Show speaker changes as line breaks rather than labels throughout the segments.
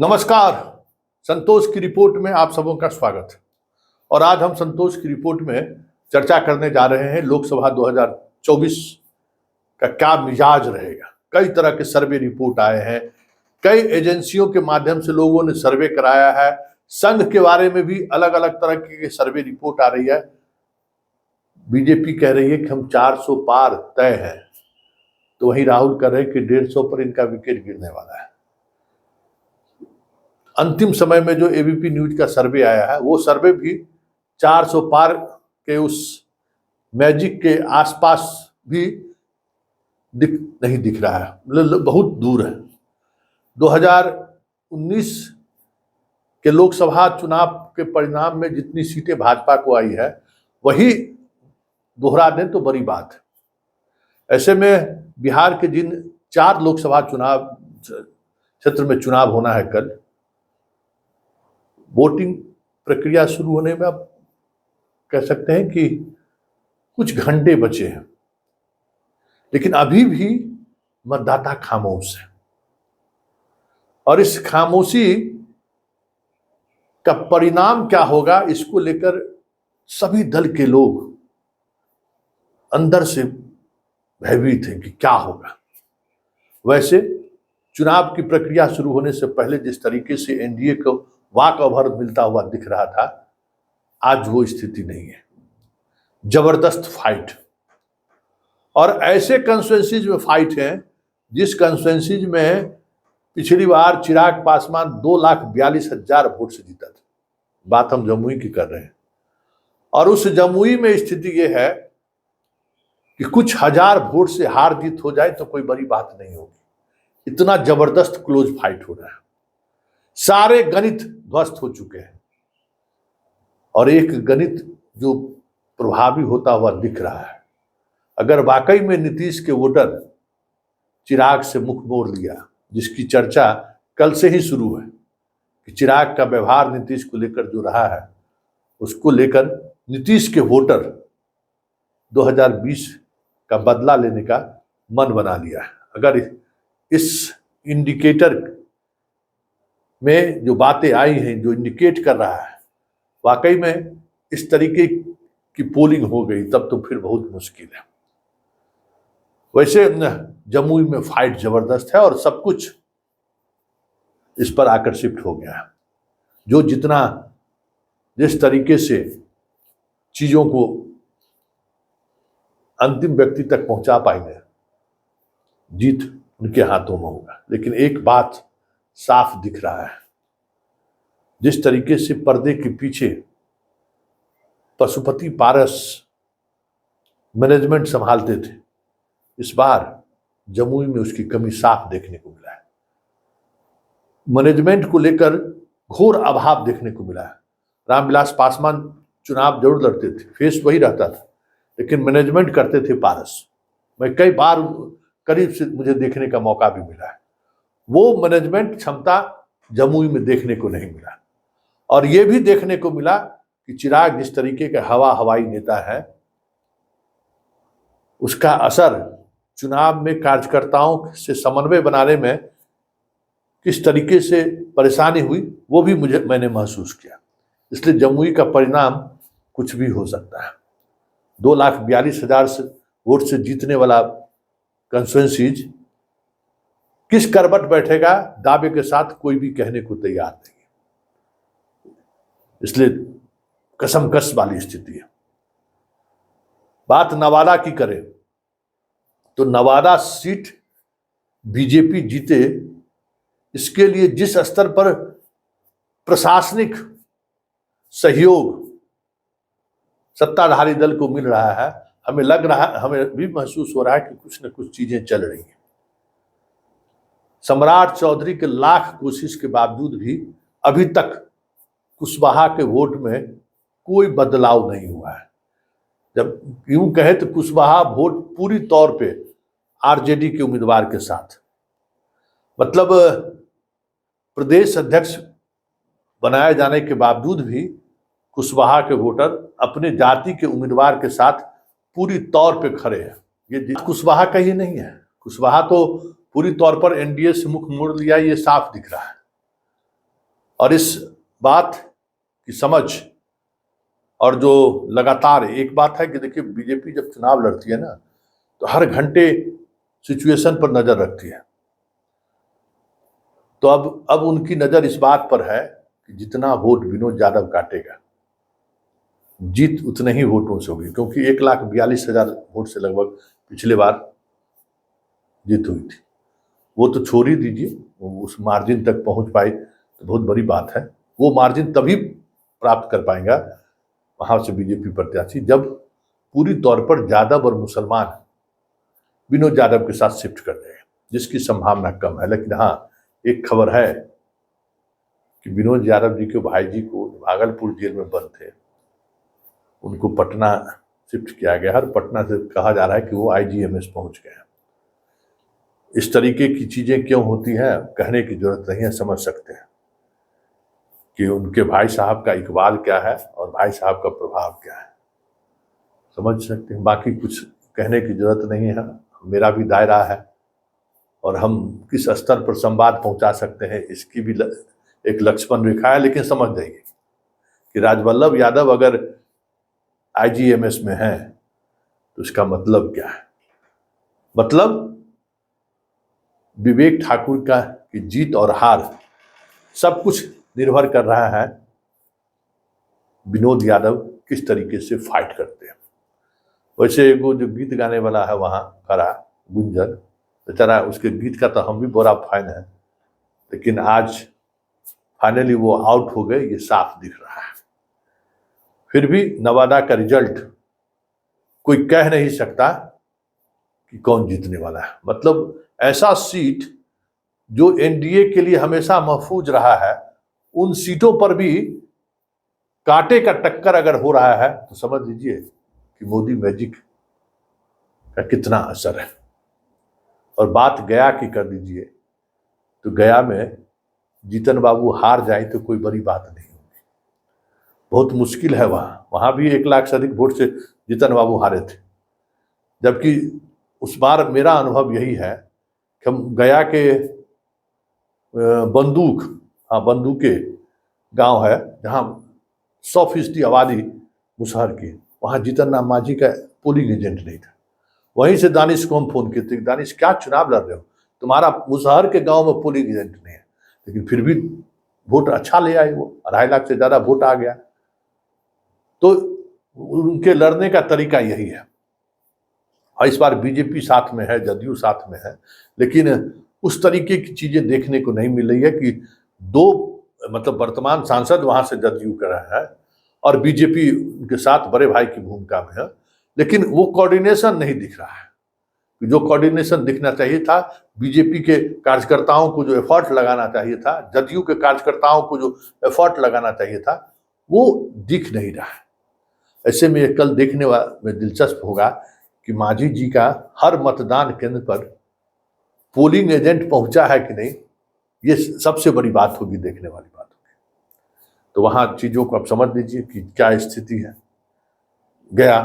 नमस्कार। संतोष की रिपोर्ट में आप सबों का स्वागत। और आज हम संतोष की रिपोर्ट में चर्चा करने जा रहे हैं लोकसभा 2024 का क्या मिजाज रहेगा। कई तरह के सर्वे रिपोर्ट आए हैं, कई एजेंसियों के माध्यम से लोगों ने सर्वे कराया है, संघ के बारे में भी अलग अलग तरह की सर्वे रिपोर्ट आ रही है। बीजेपी कह रही है कि हम 400 पार तय है, तो वहीं राहुल कह रहे हैं कि 150 पर इनका विकेट गिरने वाला है। अंतिम समय में जो एबीपी न्यूज का सर्वे आया है, वो सर्वे भी 400 पार के उस मैजिक के आसपास भी नहीं दिख रहा है, मतलब बहुत दूर है। 2019 के लोकसभा चुनाव के परिणाम में जितनी सीटें भाजपा को आई है, वही दोहरा दें तो बड़ी बात है। ऐसे में बिहार के जिन 4 लोकसभा चुनाव क्षेत्र में चुनाव होना है कल, वोटिंग प्रक्रिया शुरू होने में अब कह सकते हैं कि कुछ घंटे बचे हैं, लेकिन अभी भी मतदाता खामोश है। और इस खामोशी का परिणाम क्या होगा, इसको लेकर सभी दल के लोग अंदर से भयभीत हैं कि क्या होगा। वैसे चुनाव की प्रक्रिया शुरू होने से पहले जिस तरीके से एनडीए को वाक ओवर मिलता हुआ दिख रहा था, आज वो स्थिति नहीं है। जबरदस्त फाइट, और ऐसे कंस्टिट्यूएंसीज में फाइट है जिस कंस्टिट्यूएंसीज में पिछली बार चिराग पासवान 2,42,000 वोट से जीता था। बात हम जमुई की कर रहे हैं, और उस जमुई में स्थिति ये है कि कुछ हजार वोट से हार जीत हो जाए तो कोई बड़ी बात नहीं होगी। इतना जबरदस्त क्लोज फाइट हो रहा है, सारे गणित ध्वस्त हो चुके हैं, और एक गणित जो प्रभावी होता हुआ दिख रहा है। अगर वाकई में नीतीश के वोटर चिराग से मुख मोड़ लिया, जिसकी चर्चा कल से ही शुरू है कि चिराग का व्यवहार नीतीश को लेकर जो रहा है, उसको लेकर नीतीश के वोटर 2020 का बदला लेने का मन बना लिया है। अगर इस इंडिकेटर में जो बातें आई हैं, जो इंडिकेट कर रहा है वाकई में इस तरीके की पोलिंग हो गई, तब तो फिर बहुत मुश्किल है। वैसे जमुई में फाइट जबरदस्त है, और सब कुछ इस पर आकर्षित हो गया है। जो जिस तरीके से चीजों को अंतिम व्यक्ति तक पहुंचा पाएंगे, जीत उनके हाथों में होगा। लेकिन एक बात साफ दिख रहा है, जिस तरीके से पर्दे के पीछे पशुपति पारस मैनेजमेंट संभालते थे, इस बार जमुई में उसकी कमी साफ देखने को मिला है। मैनेजमेंट को लेकर घोर अभाव देखने को मिला है। रामविलास पासवान चुनाव जरूर लड़ते थे, फेस वही रहता था, लेकिन मैनेजमेंट करते थे पारस। मैं कई बार करीब से मुझे देखने का मौका भी मिला है। वो मैनेजमेंट क्षमता जमुई में देखने को नहीं मिला। और ये भी देखने को मिला कि चिराग जिस तरीके का हवाई नेता है, उसका असर चुनाव में कार्यकर्ताओं से समन्वय बनाने में किस तरीके से परेशानी हुई, वो भी मैंने महसूस किया। इसलिए जमुई का परिणाम कुछ भी हो सकता है। 2,42,000 वोट से जीतने वाला कंस्टिट्यूएंसीज किस करवट बैठेगा, दावे के साथ कोई भी कहने को तैयार नहीं है। इसलिए कसमकस वाली स्थिति है। बात नवादा की करें तो नवादा सीट बीजेपी जीते, इसके लिए जिस स्तर पर प्रशासनिक सहयोग सत्ताधारी दल को मिल रहा है, हमें भी महसूस हो रहा है कि कुछ न कुछ चीजें चल रही हैं। सम्राट चौधरी के लाख कोशिश के बावजूद भी अभी तक कुशवाहा के वोट में कोई बदलाव नहीं हुआ है। जब यूं कहे तो कुशवाहा वोट पूरी तौर पे आरजेडी के उम्मीदवार के साथ, मतलब प्रदेश अध्यक्ष बनाए जाने के बावजूद भी कुशवाहा के वोटर अपने जाति के उम्मीदवार के साथ पूरी तौर पे खड़े हैं। ये कुशवाहा का ही नहीं है, कुशवाहा तो पूरी तौर पर एनडीए से मुख मोड़ लिया, ये साफ दिख रहा है। और इस बात की समझ और जो लगातार, एक बात है कि देखिए बीजेपी जब चुनाव लड़ती है ना तो हर घंटे सिचुएशन पर नजर रखती है। तो अब उनकी नजर इस बात पर है कि जितना वोट विनोद यादव काटेगा, जीत उतने ही वोटों से होगी, क्योंकि 1,42,000 वोट से लगभग पिछले बार जीत हुई थी। वो तो छोड़ ही दीजिए, उस मार्जिन तक पहुंच पाई तो बहुत बड़ी बात है। वो मार्जिन तभी प्राप्त कर पाएगा वहां से बीजेपी प्रत्याशी जब पूरी तौर पर यादव और मुसलमान विनोद यादव के साथ शिफ्ट कर रहे हैं, जिसकी संभावना कम है। लेकिन हाँ, एक खबर है कि विनोद यादव जी के भाई जी को भागलपुर जेल में बंद थे, उनको पटना शिफ्ट किया गया और पटना से कहा जा रहा है कि वो आईजीएमएस पहुंच गए हैं। इस तरीके की चीजें क्यों होती हैं कहने की जरूरत नहीं है, समझ सकते हैं कि उनके भाई साहब का इकबाल क्या है और भाई साहब का प्रभाव क्या है, समझ सकते हैं। बाकी कुछ कहने की जरूरत नहीं है। मेरा भी दायरा है और हम किस स्तर पर संवाद पहुंचा सकते हैं इसकी भी एक लक्ष्मण रेखा है। लेकिन समझ जाइए कि राजवल्लभ यादव अगर आईजीएमएस में हैं तो इसका मतलब क्या है? मतलब विवेक ठाकुर का की जीत और हार सब कुछ निर्भर कर रहा है विनोद यादव किस तरीके से फाइट करते हैं। वैसे वो जो गीत गाने वाला है वहाँ खड़ा गुंजन बेचारा, उसके गीत का तो हम भी बड़ा फैन है, लेकिन आज फाइनली वो आउट हो गए, ये साफ दिख रहा है। फिर भी नवादा का रिजल्ट कोई कह नहीं सकता कि कौन जीतने वाला है। मतलब ऐसा सीट जो एनडीए के लिए हमेशा महफूज रहा है, उन सीटों पर भी कांटे का टक्कर अगर हो रहा है तो समझ लीजिए कि मोदी मैजिक का कितना असर है। और बात गया की कर दीजिए तो गया में जीतन बाबू हार जाए तो कोई बड़ी बात नहीं होगी, बहुत मुश्किल है। वहां भी 1 लाख से अधिक वोट से जीतन बाबू हारे थे। जबकि उस बार मेरा अनुभव यही है कि हम गया के बंदूके गांव है जहां 100% आबादी मुसहर की, वहां जीतन राम मांझी का पोलिंग एजेंट नहीं था। वहीं से दानिश को हम फोन किए थे, दानिश क्या चुनाव लड़ रहे हो, तुम्हारा मुसहर के गांव में पोलिंग एजेंट नहीं है। लेकिन फिर भी वोट अच्छा ले आए, वो 2.5 लाख से ज्यादा वोट आ गया। तो उनके लड़ने का तरीका यही है। और इस बार बीजेपी साथ में है, जदयू साथ में है, लेकिन उस तरीके की चीजें देखने को नहीं मिल रही है कि मतलब वर्तमान सांसद वहां से जदयू कर रहा है और बीजेपी उनके साथ बड़े भाई की भूमिका में है, लेकिन वो कोऑर्डिनेशन नहीं दिख रहा है। जो कोऑर्डिनेशन दिखना चाहिए था, बीजेपी के कार्यकर्ताओं को जो एफर्ट लगाना चाहिए था, जदयू के कार्यकर्ताओं को जो एफर्ट लगाना चाहिए था, वो दिख नहीं रहा है। ऐसे में कल देखने में दिलचस्प होगा कि मांझी जी का हर मतदान केंद्र पर पोलिंग एजेंट पहुंचा है कि नहीं, ये सबसे बड़ी बात होगी, देखने वाली बात होगी। तो वहां चीजों को आप समझ लीजिए कि क्या स्थिति है। गया,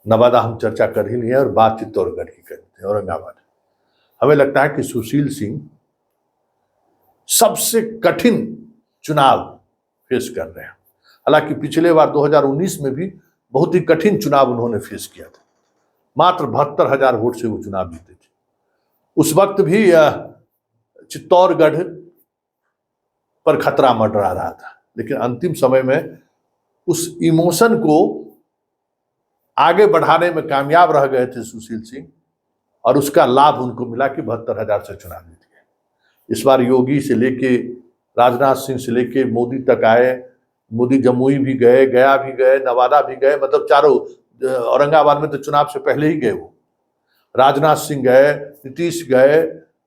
नवादा हम चर्चा कर ही लिए और बात चित्तौड़गढ़ की करते हैं, औरंगाबाद। हमें लगता है कि सुशील सिंह सबसे कठिन चुनाव फेस कर रहे हैं। हालांकि पिछले बार 2019 में भी बहुत ही कठिन चुनाव उन्होंने फेस किया था, मात्र 72,000 वोट से वो चुनाव जीते थे। उस वक्त भी चित्तौड़गढ़ पर खतरा मंडरा रहा था, लेकिन अंतिम समय में उस इमोशन को आगे बढ़ाने में कामयाब रह गए थे सुशील सिंह, और उसका लाभ उनको मिला कि 72,000 से चुनाव जीत गए। इस बार योगी से लेके राजनाथ सिंह से लेके मोदी तक आए। मोदी जमुई भी गए, गया भी गए, नवादा भी गए, मतलब चारों, औरंगाबाद में तो चुनाव से पहले ही गए वो। राजनाथ सिंह गए, नीतीश गए,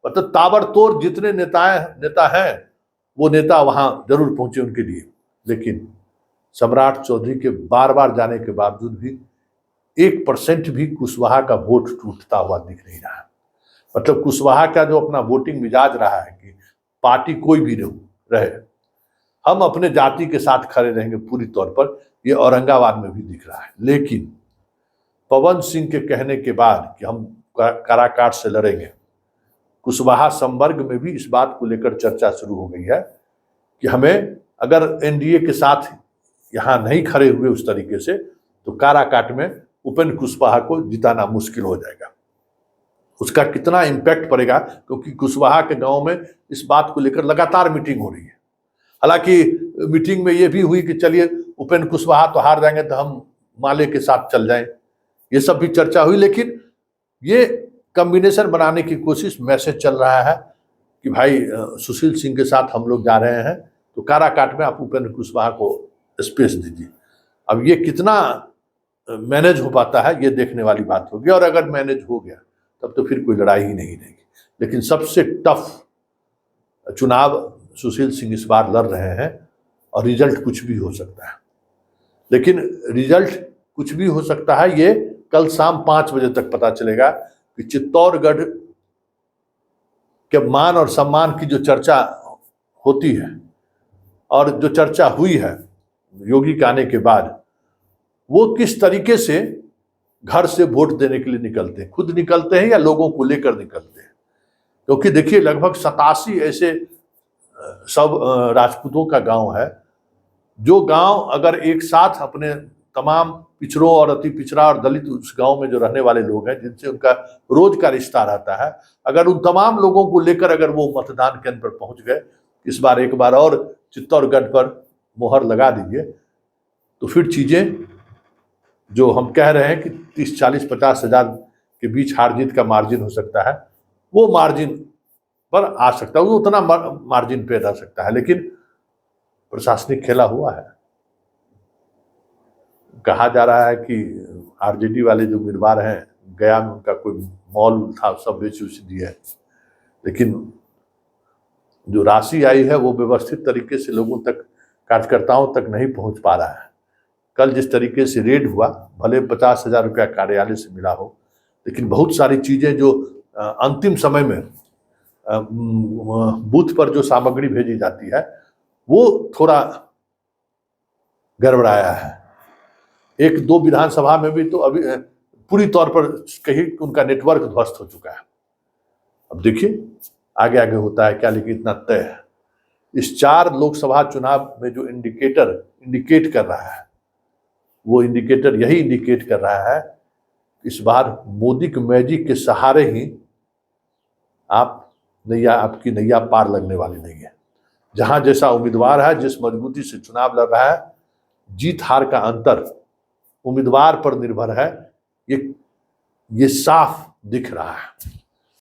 मतलब ताबड़तोड़ जितने नेता हैं वो नेता वहां जरूर पहुंचे उनके लिए। लेकिन सम्राट चौधरी के बार बार जाने के बावजूद भी 1% भी कुशवाहा का वोट टूटता हुआ दिख नहीं रहा। मतलब कुशवाहा का जो अपना वोटिंग मिजाज रहा है कि पार्टी कोई भी रहे, हम अपने जाति के साथ खड़े रहेंगे पूरी तौर पर, ये औरंगाबाद में भी दिख रहा है। लेकिन पवन सिंह के कहने के बाद कि हम काराकाट से लड़ेंगे, कुशवाहा संवर्ग में भी इस बात को लेकर चर्चा शुरू हो गई है कि हमें अगर एनडीए के साथ यहाँ नहीं खड़े हुए उस तरीके से, तो काराकाट में उपेंद्र कुशवाहा को जिताना मुश्किल हो जाएगा। उसका कितना इम्पैक्ट पड़ेगा, क्योंकि कुशवाहा के गांव में इस बात को लेकर लगातार मीटिंग हो रही है। हालांकि मीटिंग में ये भी हुई कि चलिए उपेंद्र कुशवाहा तो हार जाएंगे तो हम माले के साथ चल जाएं, ये सब भी चर्चा हुई। लेकिन ये कॉम्बिनेशन बनाने की कोशिश, मैसेज चल रहा है कि भाई सुशील सिंह के साथ हम लोग जा रहे हैं, तो काराकाट में आप उपेंद्र कुशवाहा को स्पेस दीजिए। अब ये कितना मैनेज हो पाता है, ये देखने वाली बात होगी। और अगर मैनेज हो गया तब तो फिर कोई लड़ाई ही नहीं रहेगी। लेकिन सबसे टफ चुनाव सुशील सिंह इस बार लड़ रहे हैं, और रिजल्ट कुछ भी हो सकता है। लेकिन रिजल्ट कुछ भी हो सकता है, ये कल शाम 5 बजे तक पता चलेगा कि चित्तौड़गढ़ के मान और सम्मान की जो चर्चा होती है, और जो चर्चा हुई है योगी के आने के बाद, वो किस तरीके से घर से वोट देने के लिए निकलते हैं, खुद निकलते हैं या लोगों को लेकर निकलते हैं। क्योंकि देखिए लगभग 87 ऐसे सब राजपूतों का गांव है, जो गांव अगर एक साथ अपने तमाम पिछड़ों और अति पिछड़ा और दलित उस गांव में जो रहने वाले लोग हैं, जिनसे उनका रोज का रिश्ता रहता है, अगर उन तमाम लोगों को लेकर अगर वो मतदान केंद्र पर पहुंच गए, इस बार एक बार और चित्तौड़गढ़ पर मोहर लगा दीजिए, तो फिर चीजें जो हम कह रहे हैं कि 30, 40, 50 हजार के बीच हार जीत का मार्जिन हो सकता है, वो मार्जिन पर आ सकता है, वो उतना मार्जिन पे रह सकता है। लेकिन प्रशासनिक खेला हुआ है। कहा जा रहा है कि आरजेडी वाले जो उम्मीदवार हैं, गया में उनका कोई मॉल था, सब बेच दिया है, लेकिन जो राशि आई है वो व्यवस्थित तरीके से लोगों तक, कार्यकर्ताओं तक नहीं पहुंच पा रहा है। कल जिस तरीके से रेड हुआ, भले 50,000 रुपया कार्यालय से मिला हो, लेकिन बहुत सारी चीजें जो अंतिम समय में बूथ पर जो सामग्री भेजी जाती है, वो थोड़ा गड़बड़ाया है। 1-2 विधानसभा में भी तो अभी पूरी तौर पर कहीं उनका नेटवर्क ध्वस्त हो चुका है। अब देखिए आगे आगे होता है क्या, लेकिन इतना तय है, इस 4 लोकसभा चुनाव में जो इंडिकेट कर रहा है, वो इंडिकेटर यही इंडिकेट कर रहा है, इस बार मोदी के मैजिक के सहारे ही आपकी नैया पार लगने वाली नहीं है। जहां जैसा उम्मीदवार है, जिस मजबूती से चुनाव लड़ रहा है, जीत हार का अंतर उम्मीदवार पर निर्भर है, ये साफ दिख रहा है।